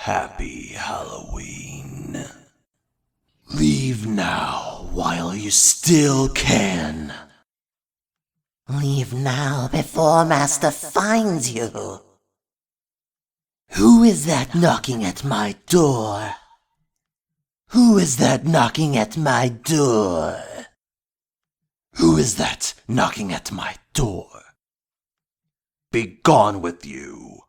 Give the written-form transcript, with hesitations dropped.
Happy Halloween. Leave now while you still can. Leave now before Master finds you. Who is that knocking at my door? Who is that knocking at my door? Who is that knocking at my door? Be gone with you.